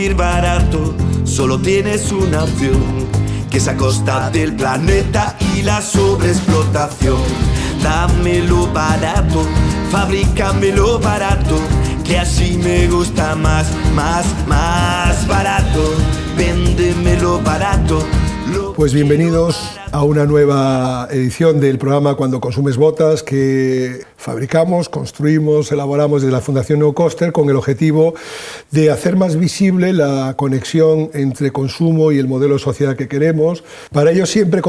vivir barato, solo tienes una opción, que es a costa del planeta y la sobreexplotación. Dámelo barato, fabrícamelo barato, que así me gusta más barato. Véndemelo barato. Pues bienvenidos a una nueva edición del programa Cuando Consumes Botas, que fabricamos, construimos, elaboramos desde la Fundación No Coster con el objetivo de hacer más visible la conexión entre consumo y el modelo de sociedad que queremos. Para ello siempre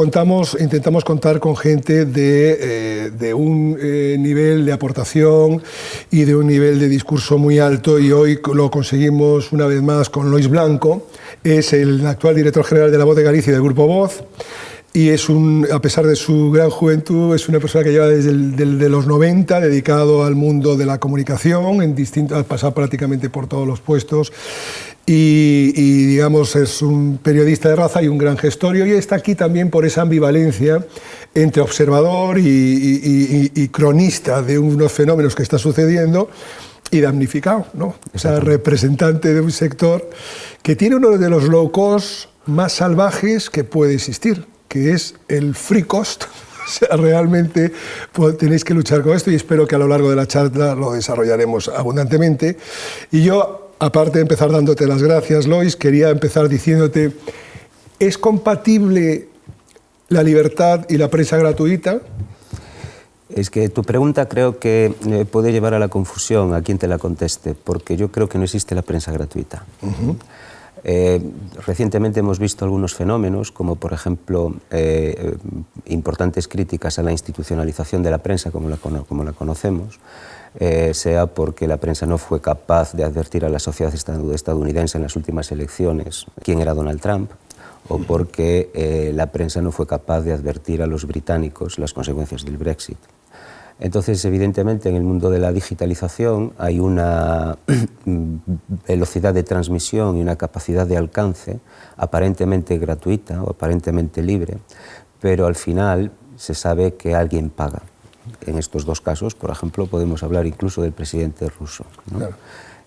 intentamos contar con gente de un nivel de aportación y de un nivel de discurso muy alto, y hoy lo conseguimos una vez más con Lois Blanco. Es el actual director general de La Voz de Galicia y del Grupo Voz. Y a pesar de su gran juventud, es una persona que lleva desde los 90 dedicado al mundo de la comunicación, ha pasado prácticamente por todos los puestos, y digamos es un periodista de raza y un gran gestor, y hoy está aquí también por esa ambivalencia entre observador y cronista de unos fenómenos que está sucediendo, y damnificado, ¿no? O sea, representante de un sector que tiene uno de los low cost más salvajes que puede existir, que es el free cost. O sea, realmente tenéis que luchar con esto, y espero que a lo largo de la charla lo desarrollaremos abundantemente. Y yo, aparte de empezar dándote las gracias, Lois, quería empezar diciéndote, ¿es compatible la libertad y la prensa gratuita? Es que tu pregunta creo que puede llevar a la confusión a quien te la conteste, porque yo creo que no existe la prensa gratuita. Recientemente hemos visto algunos fenómenos, como por ejemplo importantes críticas a la institucionalización de la prensa como la conocemos, sea porque la prensa no fue capaz de advertir a la sociedad estadounidense en las últimas elecciones quién era Donald Trump, o porque la prensa no fue capaz de advertir a los británicos las consecuencias del Brexit. Entonces, evidentemente, en el mundo de la digitalización hay una velocidad de transmisión y una capacidad de alcance aparentemente gratuita o aparentemente libre, pero al final se sabe que alguien paga. En estos dos casos, por ejemplo, podemos hablar incluso del presidente ruso, ¿no? Claro.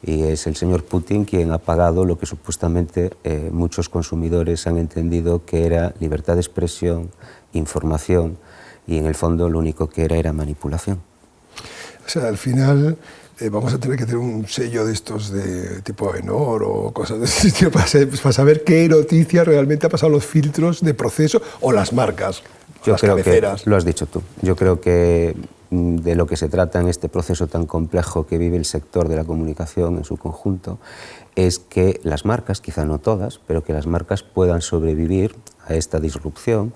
Y es el señor Putin quien ha pagado lo que supuestamente muchos consumidores han entendido que era libertad de expresión, información, y en el fondo lo único que era manipulación. O sea, al final vamos a tener que tener un sello de estos de tipo AENOR o cosas de ese tipo para saber qué noticia realmente ha pasado los filtros de proceso o las marcas, las cabeceras. Que lo has dicho tú. Yo creo que de lo que se trata en este proceso tan complejo que vive el sector de la comunicación en su conjunto es que las marcas, quizá no todas, pero que las marcas puedan sobrevivir a esta disrupción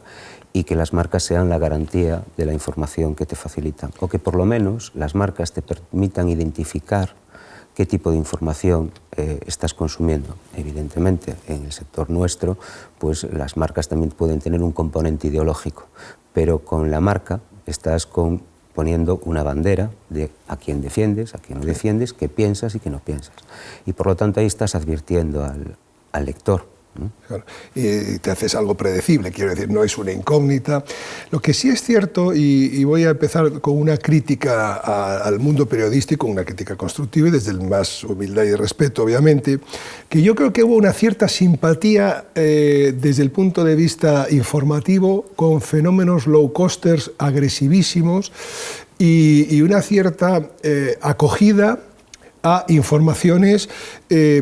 y que las marcas sean la garantía de la información que te facilitan, o que por lo menos las marcas te permitan identificar qué tipo de información estás consumiendo. Evidentemente, en el sector nuestro, pues las marcas también pueden tener un componente ideológico, pero con la marca estás poniendo una bandera de a quién defiendes, a quién no defiendes, qué piensas y qué no piensas. Y por lo tanto ahí estás advirtiendo al lector. Claro. Y te haces algo predecible, quiero decir, no es una incógnita. Lo que sí es cierto, y voy a empezar con una crítica al mundo periodístico, una crítica constructiva y desde el más humildad y respeto, obviamente, que yo creo que hubo una cierta simpatía desde el punto de vista informativo con fenómenos low costers agresivísimos y una cierta acogida a informaciones,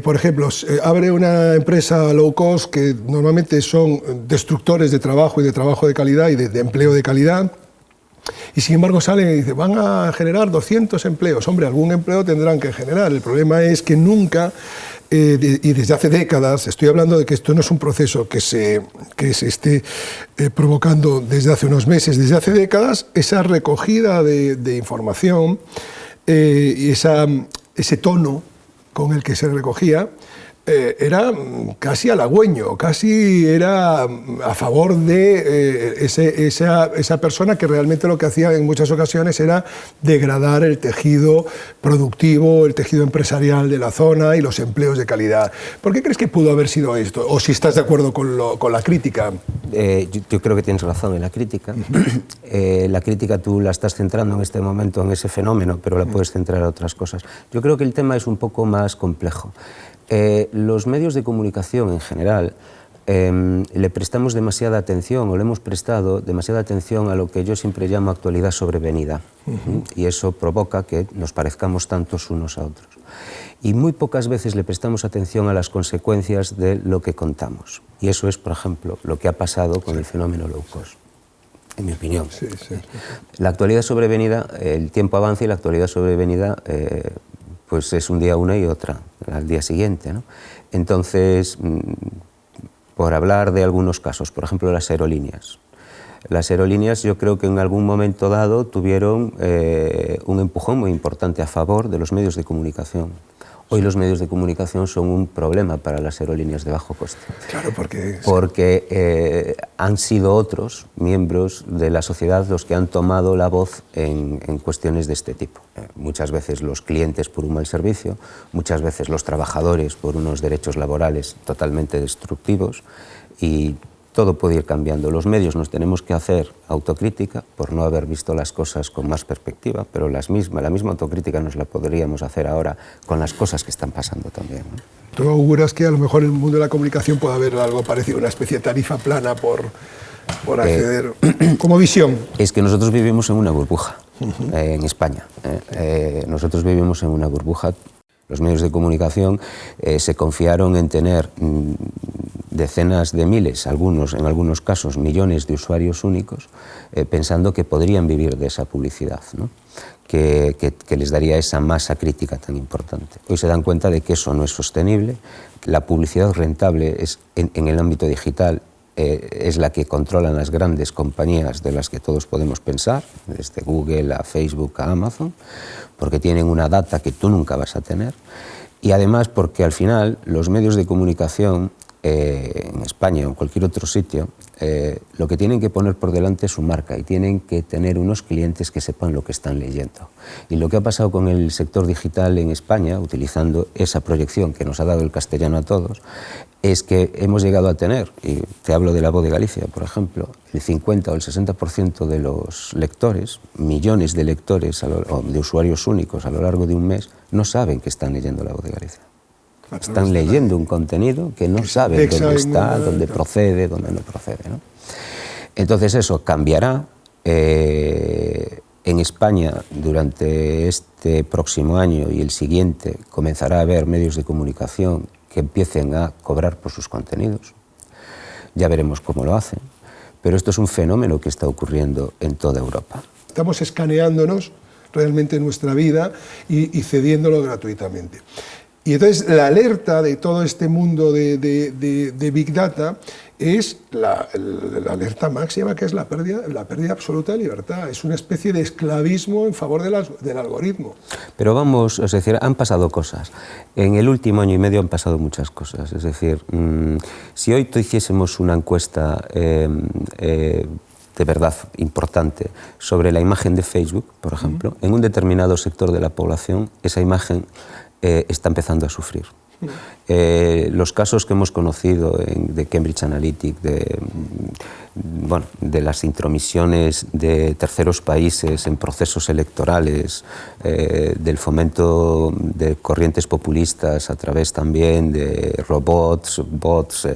por ejemplo, abre una empresa low cost que normalmente son destructores de trabajo y de trabajo de calidad y de empleo de calidad, y sin embargo salen y dicen, van a generar 200 empleos. Hombre, algún empleo tendrán que generar. El problema es que nunca, y desde hace décadas, estoy hablando de que esto no es un proceso que se esté provocando desde hace unos meses, desde hace décadas, esa recogida de información y ese tono con el que se recogía era casi halagüeño, casi era a favor de esa persona que realmente lo que hacía en muchas ocasiones era degradar el tejido productivo, el tejido empresarial de la zona y los empleos de calidad. ¿Por qué crees que pudo haber sido esto? O si estás de acuerdo con la crítica. Yo creo que tienes razón en la crítica. La crítica tú la estás centrando en este momento en ese fenómeno, pero la puedes centrar a otras cosas. Yo creo que el tema es un poco más complejo. Los medios de comunicación en general le prestamos demasiada atención, o le hemos prestado demasiada atención a lo que yo siempre llamo actualidad sobrevenida. Y eso provoca que nos parezcamos tantos unos a otros. Y muy pocas veces le prestamos atención a las consecuencias de lo que contamos. Y eso es, por ejemplo, lo que ha pasado con el fenómeno low cost, en mi opinión. Sí. La actualidad sobrevenida, el tiempo avanza y la actualidad sobrevenida pues es un día una y otra, al día siguiente, ¿no? Entonces, por hablar de algunos casos, por ejemplo, las aerolíneas. Las aerolíneas yo creo que en algún momento dado tuvieron un empujón muy importante a favor de los medios de comunicación. Hoy los medios de comunicación son un problema para las aerolíneas de bajo coste. Claro, porque han sido otros miembros de la sociedad los que han tomado la voz en cuestiones de este tipo. Muchas veces los clientes por un mal servicio, muchas veces los trabajadores por unos derechos laborales totalmente destructivos, y todo puede ir cambiando. Los medios nos tenemos que hacer autocrítica por no haber visto las cosas con más perspectiva, pero la misma autocrítica nos la podríamos hacer ahora con las cosas que están pasando también, ¿no? ¿Tú auguras que a lo mejor en el mundo de la comunicación puede haber algo parecido, una especie de tarifa plana por acceder como visión? Es que nosotros vivimos en una burbuja en España. Nosotros vivimos en una burbuja. Los medios de comunicación se confiaron en tener decenas de miles, en algunos casos millones de usuarios únicos, pensando que podrían vivir de esa publicidad, ¿no? que les daría esa masa crítica tan importante. Hoy se dan cuenta de que eso no es sostenible. La publicidad rentable en el ámbito digital es la que controlan las grandes compañías de las que todos podemos pensar, desde Google a Facebook a Amazon, porque tienen una data que tú nunca vas a tener, y además porque al final los medios de comunicación en España o en cualquier otro sitio, lo que tienen que poner por delante es su marca y tienen que tener unos clientes que sepan lo que están leyendo. Y lo que ha pasado con el sector digital en España, utilizando esa proyección que nos ha dado el castellano a todos, es que hemos llegado a tener, y te hablo de La Voz de Galicia, por ejemplo, el 50 o el 60% de los lectores, millones de lectores, o de usuarios únicos a lo largo de un mes, no saben que están leyendo La Voz de Galicia. Están leyendo un contenido que no saben dónde está, dónde procede, dónde no procede, ¿no? Entonces eso cambiará. En España, durante este próximo año y el siguiente, comenzará a haber medios de comunicación que empiecen a cobrar por sus contenidos. Ya veremos cómo lo hacen, pero esto es un fenómeno que está ocurriendo en toda Europa. Estamos escaneándonos realmente nuestra vida y cediéndolo gratuitamente. Y entonces la alerta de todo este mundo de Big Data es la alerta máxima, que es la pérdida absoluta de libertad. Es una especie de esclavismo en favor del algoritmo. Pero vamos, es decir, han pasado cosas. En el último año y medio han pasado muchas cosas. Es decir, si hoy hiciésemos una encuesta de verdad importante sobre la imagen de Facebook, por ejemplo, en un determinado sector de la población, esa imagen está empezando a sufrir. Los casos que hemos conocido de Cambridge Analytica, de las intromisiones de terceros países en procesos electorales, del fomento de corrientes populistas a través también de robots, bots,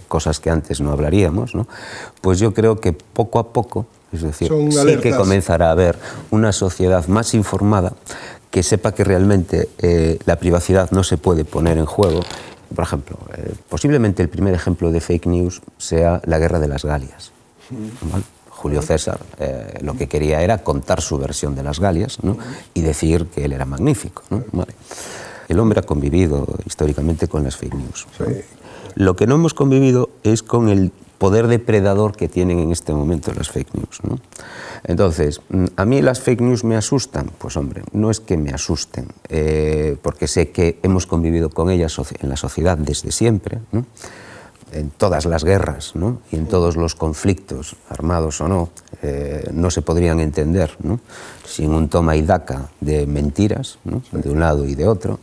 cosas que antes no hablaríamos, ¿no? Pues yo creo que poco a poco, es decir, sí que comenzará a haber una sociedad más informada, que sepa que realmente la privacidad no se puede poner en juego. Por ejemplo, posiblemente el primer ejemplo de fake news sea la Guerra de las Galias. ¿Vale? Julio César lo que quería era contar su versión de las Galias, ¿no? Y decir que él era magnífico, ¿no? Vale. El hombre ha convivido históricamente con las fake news, ¿no? Lo que no hemos convivido es con el poder depredador que tienen en este momento las fake news, ¿no? Entonces, ¿a mí las fake news me asustan? Pues hombre, no es que me asusten, porque sé que hemos convivido con ellas en la sociedad desde siempre, ¿no? En todas las guerras, ¿no? Y en todos los conflictos, armados o no, no se podrían entender, ¿no? Sin un toma y daca de mentiras, ¿no? De un lado y de otro.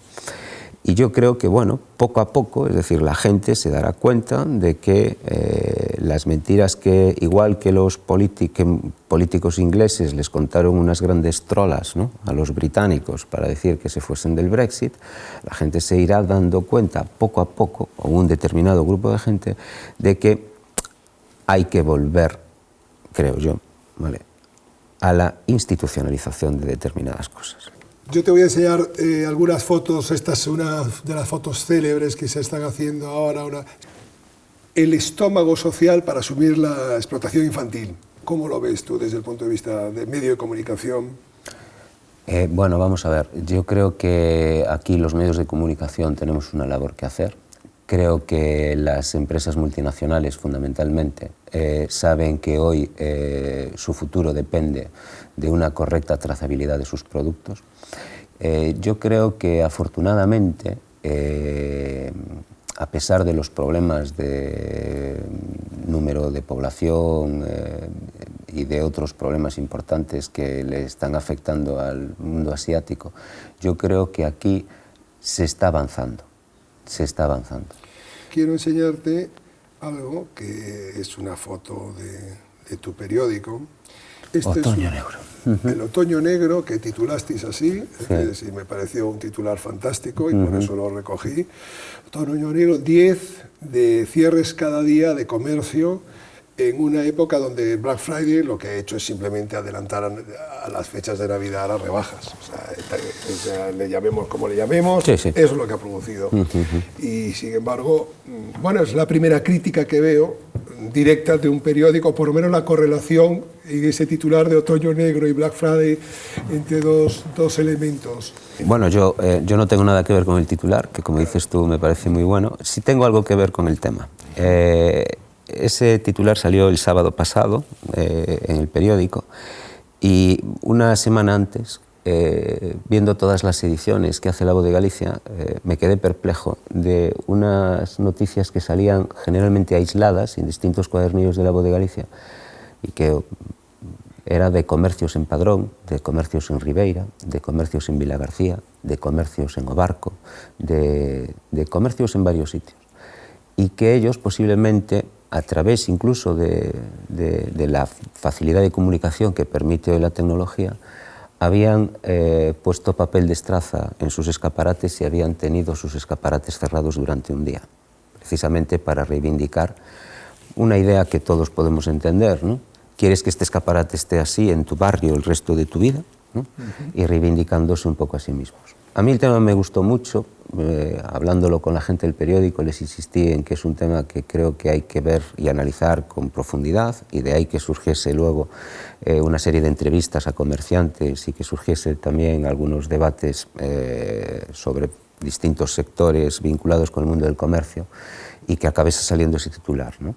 Y yo creo que, bueno, poco a poco, es decir, la gente se dará cuenta de que las mentiras que, igual que los políticos ingleses les contaron unas grandes trolas, ¿no?, a los británicos para decir que se fuesen del Brexit, la gente se irá dando cuenta poco a poco, o un determinado grupo de gente, de que hay que volver, creo yo, ¿vale?, a la institucionalización de determinadas cosas. Yo te voy a enseñar algunas fotos. Esta es una de las fotos célebres que se están haciendo ahora. El estómago social para asumir la explotación infantil. ¿Cómo lo ves tú desde el punto de vista de medio de comunicación? Bueno, vamos a ver. Yo creo que aquí los medios de comunicación tenemos una labor que hacer. Creo que las empresas multinacionales, fundamentalmente, saben que hoy su futuro depende de una correcta trazabilidad de sus productos. Yo creo que, afortunadamente, a pesar de los problemas de número de población y de otros problemas importantes que le están afectando al mundo asiático, yo creo que aquí se está avanzando. Quiero enseñarte algo que es una foto de tu periódico. Otoño Negro. El Otoño Negro, que titulasteis así, sí, me pareció un titular fantástico y por eso lo recogí. Otoño Negro, 10 de cierres cada día de comercio en una época donde Black Friday lo que ha hecho es simplemente adelantar a las fechas de Navidad las rebajas. O sea, le llamemos como le llamemos, sí. Eso es lo que ha producido. Y sin embargo, bueno, es la primera crítica que veo directa de un periódico, por lo menos la correlación en ese titular de Otoño Negro y Black Friday entre dos elementos. Bueno, yo no tengo nada que ver con el titular, que como dices tú me parece muy bueno. Sí tengo algo que ver con el tema. Ese titular salió el sábado pasado en el periódico y una semana antes, viendo todas las ediciones que hace La Voz de Galicia, me quedé perplejo de unas noticias que salían generalmente aisladas en distintos cuadernillos de La Voz de Galicia y que era de comercios en Padrón, de comercios en Ribeira, de comercios en Vilagarcía, de comercios en Obarco, de comercios en varios sitios. Y que ellos posiblemente, a través incluso de la facilidad de comunicación que permite hoy la tecnología, habían puesto papel de estraza en sus escaparates y habían tenido sus escaparates cerrados durante un día, precisamente para reivindicar una idea que todos podemos entender, ¿no? Quieres que este escaparate esté así en tu barrio el resto de tu vida, ¿no? Y reivindicándose un poco a sí mismos. A mí el tema me gustó mucho, hablándolo con la gente del periódico les insistí en que es un tema que creo que hay que ver y analizar con profundidad y de ahí que surgiese luego una serie de entrevistas a comerciantes y que surgiese también algunos debates sobre distintos sectores vinculados con el mundo del comercio y que acabase saliendo ese titular, ¿no?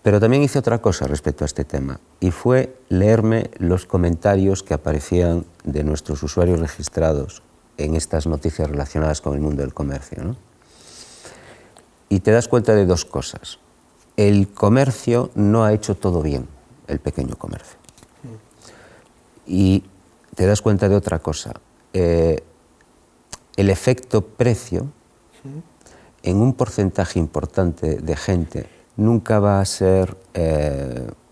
Pero también hice otra cosa respecto a este tema y fue leerme los comentarios que aparecían de nuestros usuarios registrados en estas noticias relacionadas con el mundo del comercio, ¿no? Y te das cuenta de dos cosas. El comercio no ha hecho todo bien, el pequeño comercio. Y te das cuenta de otra cosa. El efecto precio en un porcentaje importante de gente nunca va a ser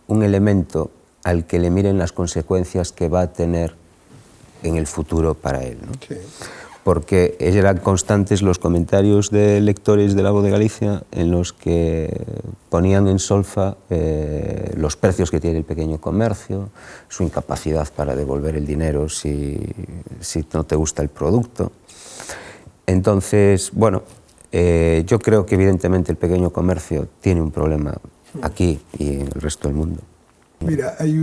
un elemento al que le miren las consecuencias que va a tener en el futuro para él, ¿no? Sí. Porque eran constantes los comentarios de lectores de La Voz de Galicia en los que ponían en solfa los precios que tiene el pequeño comercio, su incapacidad para devolver el dinero si no te gusta el producto. Entonces, bueno, yo creo que evidentemente el pequeño comercio tiene un problema aquí y en el resto del mundo. Mira, hay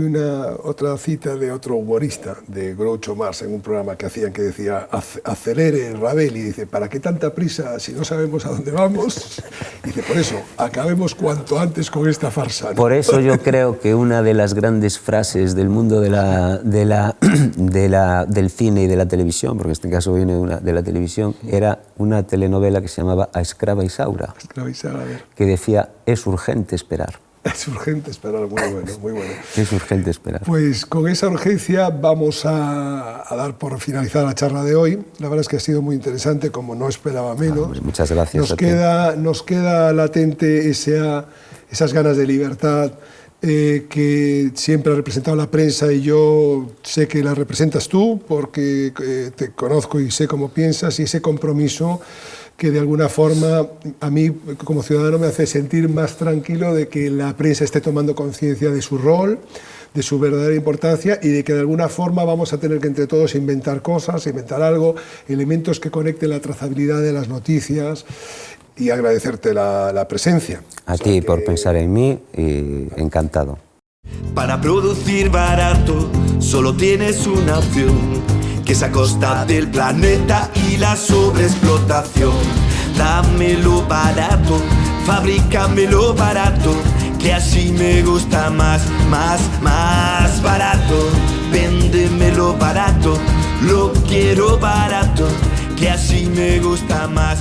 otra cita de otro humorista, de Groucho Marx, en un programa que hacían que decía acelere Ravel y dice, ¿para qué tanta prisa si no sabemos a dónde vamos? Dice, por eso, acabemos cuanto antes con esta farsa, ¿no? Por eso yo creo que una de las grandes frases del mundo del cine y de la televisión, porque en este caso viene de la televisión, era una telenovela que se llamaba A Escrava Isaura, que decía, es urgente esperar. Es urgente esperar, muy bueno, muy bueno. Es urgente esperar. Pues con esa urgencia vamos a dar por finalizar la charla de hoy. La verdad es que ha sido muy interesante, como no esperaba menos. Pues muchas gracias. Nos queda latente esas ganas de libertad que siempre ha representado la prensa, y yo sé que la representas tú porque te conozco y sé cómo piensas, y ese compromiso que de alguna forma a mí como ciudadano me hace sentir más tranquilo de que la prensa esté tomando conciencia de su rol, de su verdadera importancia, y de que de alguna forma vamos a tener que entre todos inventar cosas, inventar algo, elementos que conecten la trazabilidad de las noticias, y agradecerte la presencia. A ti por pensar en mí, y encantado. Para producir barato solo tienes una opción, que es a costa del planeta y la sobreexplotación. Dámelo barato, fabrícamelo barato, que así me gusta más, más barato. Véndemelo barato, lo quiero barato, que así me gusta más.